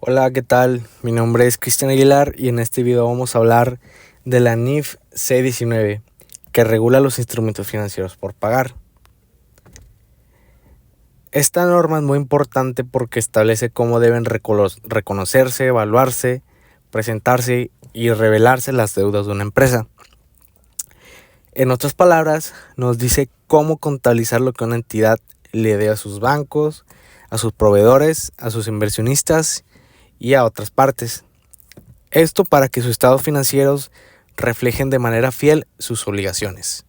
Hola, ¿qué tal? Mi nombre es Cristian Aguilar y en este video vamos a hablar de la NIF C19, que regula los instrumentos financieros por pagar. Esta norma es muy importante porque establece cómo deben reconocerse, evaluarse, presentarse y revelarse las deudas de una empresa. En otras palabras, nos dice cómo contabilizar lo que una entidad le dé a sus bancos, a sus proveedores, a sus inversionistas y a otras partes. Esto para que sus estados financieros reflejen de manera fiel sus obligaciones.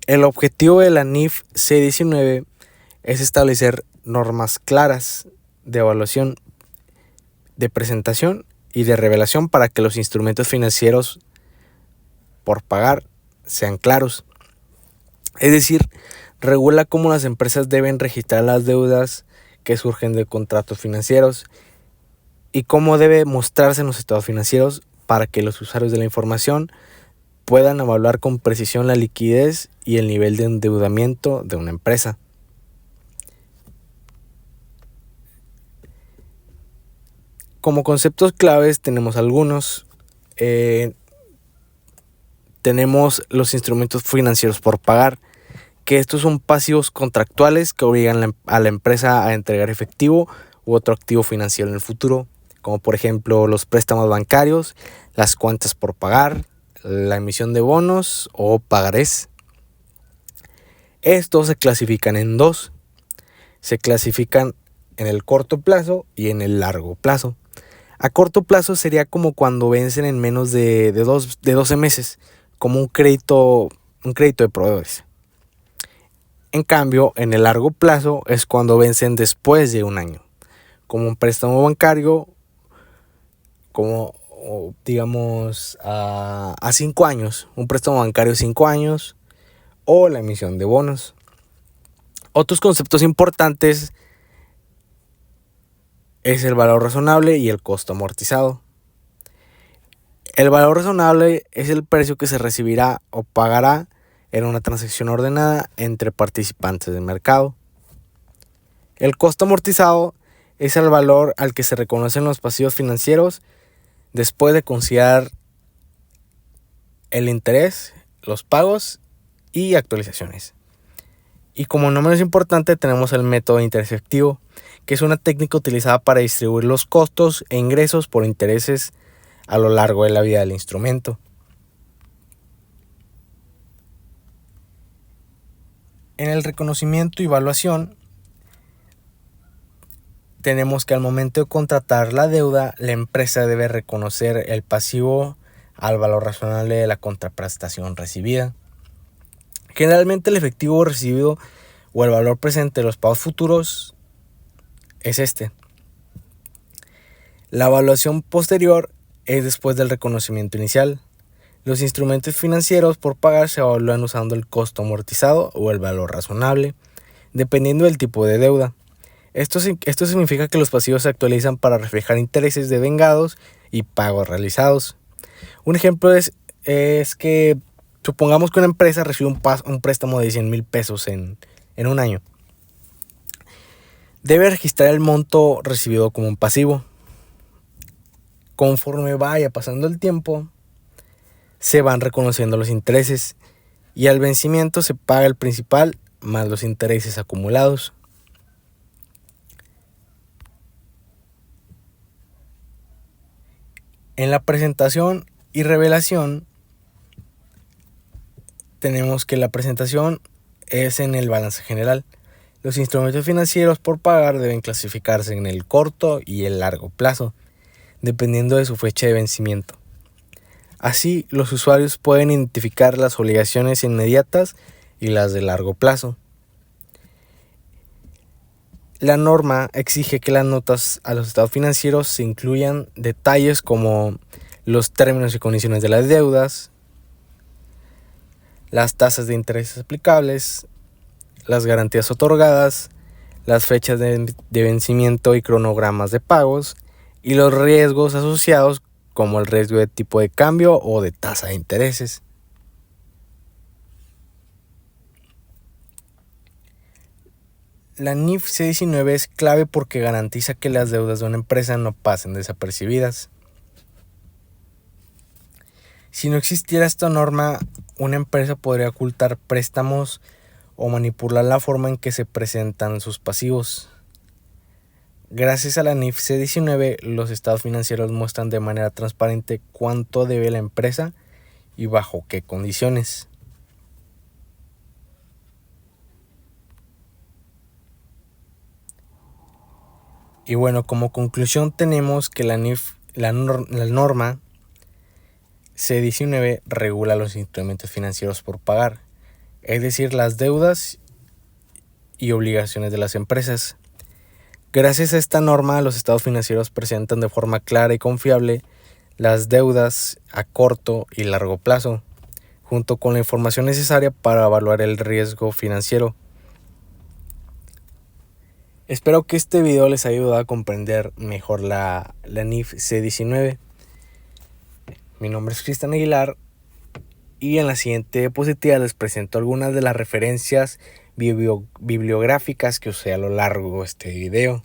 El objetivo de la NIF C19 es establecer normas claras de evaluación, de presentación y de revelación para que los instrumentos financieros por pagar sean claros. Es decir, regula cómo las empresas deben registrar las deudas que surgen de contratos financieros y cómo debe mostrarse en los estados financieros para que los usuarios de la información puedan evaluar con precisión la liquidez y el nivel de endeudamiento de una empresa. Como conceptos claves tenemos algunos. Tenemos los instrumentos financieros por pagar, que estos son pasivos contractuales que obligan a la empresa a entregar efectivo u otro activo financiero en el futuro, como por ejemplo los préstamos bancarios, las cuentas por pagar, la emisión de bonos o pagarés. Estos se clasifican en dos. Se clasifican en el corto plazo y en el largo plazo. A corto plazo sería como cuando vencen en menos de 12 meses, como un crédito de proveedores. En cambio, en el largo plazo es cuando vencen después de un año, como un préstamo bancario, como digamos a 5 años, un préstamo bancario de 5 años o la emisión de bonos. Otros conceptos importantes es el valor razonable y el costo amortizado. El valor razonable es el precio que se recibirá o pagará en una transacción ordenada entre participantes del mercado. El costo amortizado es el valor al que se reconocen los pasivos financieros después de considerar el interés, los pagos y actualizaciones. Y como no menos importante tenemos el método de interés efectivo, que es una técnica utilizada para distribuir los costos e ingresos por intereses a lo largo de la vida del instrumento. En el reconocimiento y evaluación tenemos que al momento de contratar la deuda, la empresa debe reconocer el pasivo al valor razonable de la contraprestación recibida. Generalmente el efectivo recibido o el valor presente de los pagos futuros es este. La evaluación posterior es después del reconocimiento inicial. Los instrumentos financieros por pagar se evalúan usando el costo amortizado o el valor razonable, dependiendo del tipo de deuda. Esto significa que los pasivos se actualizan para reflejar intereses devengados y pagos realizados. Un ejemplo es que supongamos que una empresa recibe un préstamo de 100,000 pesos en un año. Debe registrar el monto recibido como un pasivo. Conforme vaya pasando el tiempo, se van reconociendo los intereses y al vencimiento se paga el principal más los intereses acumulados. En la presentación y revelación tenemos que la presentación es en el balance general. Los instrumentos financieros por pagar deben clasificarse en el corto y el largo plazo, dependiendo de su fecha de vencimiento. Así, los usuarios pueden identificar las obligaciones inmediatas y las de largo plazo. La norma exige que las notas a los estados financieros se incluyan detalles como los términos y condiciones de las deudas, las tasas de intereses aplicables, las garantías otorgadas, las fechas de vencimiento y cronogramas de pagos y los riesgos asociados como el riesgo de tipo de cambio o de tasa de intereses. La NIF C19 es clave porque garantiza que las deudas de una empresa no pasen desapercibidas. Si no existiera esta norma, una empresa podría ocultar préstamos o manipular la forma en que se presentan sus pasivos. Gracias a la NIF C19, los estados financieros muestran de manera transparente cuánto debe la empresa y bajo qué condiciones. Y bueno, como conclusión tenemos que la norma C19 regula los instrumentos financieros por pagar, es decir, las deudas y obligaciones de las empresas. Gracias a esta norma, los estados financieros presentan de forma clara y confiable las deudas a corto y largo plazo, junto con la información necesaria para evaluar el riesgo financiero. Espero que este video les haya ayudado a comprender mejor la NIF C19. Mi nombre es Cristian Aguilar y en la siguiente diapositiva les presento algunas de las referencias bibliográficas que usé a lo largo de este video.